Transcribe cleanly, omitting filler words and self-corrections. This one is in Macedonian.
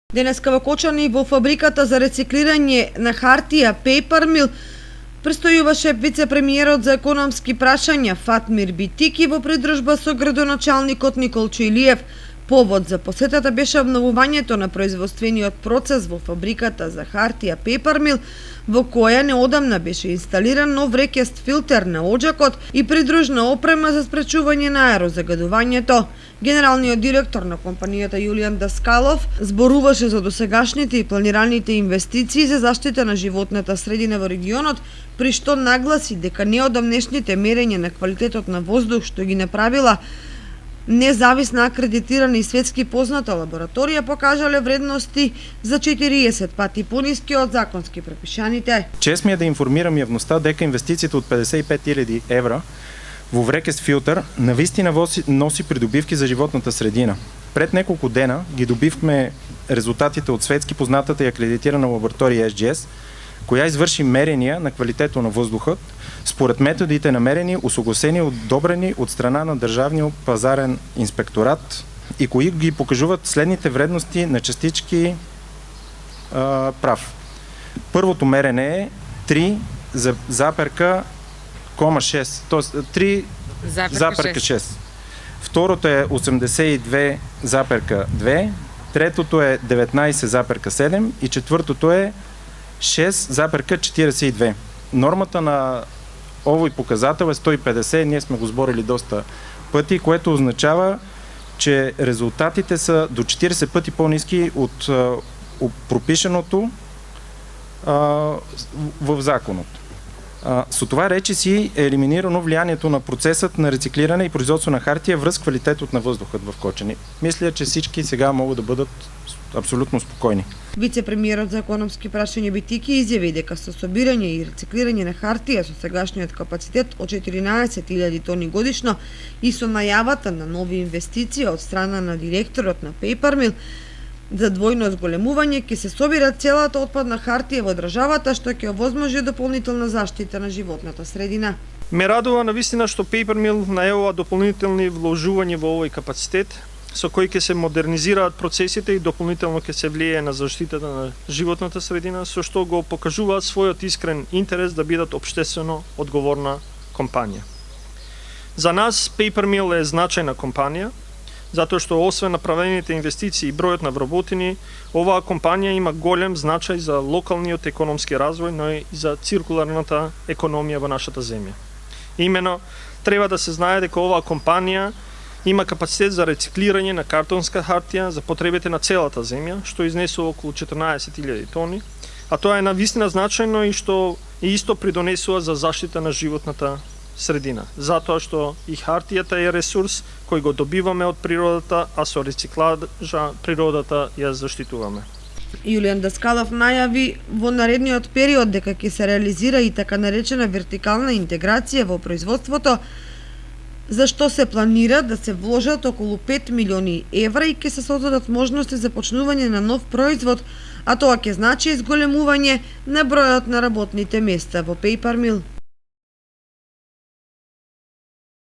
Денеска во Кочани во фабриката за рециклирање на хартија Papermill престојуваше вице-премиерот за економски прашања Фатмир Битики во придружба со градоначалникот Николчо Илиев. Повод за посетата беше обновувањето на производствениот процес во фабриката за хартија Papermill, во која неодамна беше инсталиран нов рекест филтер на оџакот и придружна опрема за спречување на аерозагадувањето. Генералниот директор на компанијата Јулијан Даскалов зборуваше за досегашните и планираните инвестиции за заштита на животната средина во регионот, при што нагласи дека неодамнешните мерења на квалитетот на воздух што ги направила независна акредитирана и светски позната лабораторија покажале вредности за 40 пати пониски од законски препишаните. Чест ми е да информирам јавноста дека инвестицијата од 55.000 евра во врекест филтер навистина носи придобивки за животната средина. Пред неколку дена ги добивме резултатите од светски познатата и акредитирана лабораторија SGS, која изврши мерења на квалитетот на воздухот според методите намерени, усогласени и одобрени од страна на Државниот пазарен инспекторат и кои ги покажуваат следните вредности на частички прав. Првото мерење е 3,6, т.е. 3,6. Второто е 82,2, третото е 19,7 и четвртото е 6,42. Нормата на овој показател е 150, ние сме го зборили доста пъти, което означава, че резултатите са до 40 пъти по-ниски от пропишеното в законот. Со това речи си е елиминирано влиянието на процесът на рециклиране и производство на хартија врз квалитетот на воздухот в Кочани. Мисля, че всички сега могат да бъдат апсолутно спокойни. Вице-премиерот за економски прашања Битики изјави дека со собирање и рециклирање на хартија со сегашниот капацитет од 14.000 тони годишно и со најавата на нови инвестиции од страна на директорот на Papermill за двојно зголемување ќе се собира целата отпадна хартија во државата, што ќе овозможи дополнителна заштита на животната средина. Ме радува навистина што Papermill најавува дополнителни вложувања во овој капацитет, со кои ќе се модернизираат процесите и дополнително ќе се влијае на заштитата на животната средина, со што го покажуваат својот искрен интерес да бидат општествено одговорна компанија. За нас Papermill е значајна компанија, затоа што освен направените инвестиции и бројот на вработени, оваа компанија има голем значај за локалниот економски развој, но и за циркуларната економија во нашата земја. Имено, треба да се знае дека оваа компанија има капацитет за рециклирање на картонска хартија за потребите на целата земја, што изнесува околу 14.000 тони, а тоа е навистина значајно и што исто придонесува за заштита на животната средина, затоа што и хартијата е ресурс кој го добиваме од природата, а со рециклажа природата ја заштитуваме. Јулијан Даскалов најави во наредниот период дека ќе се реализира и така наречена вертикална интеграција во производството, за што се планира да се вложат околу 5 милиони евра и ќе се создадат можности за почнување на нов производ, а тоа ќе значи изголемување на бројот на работните места во Papermill.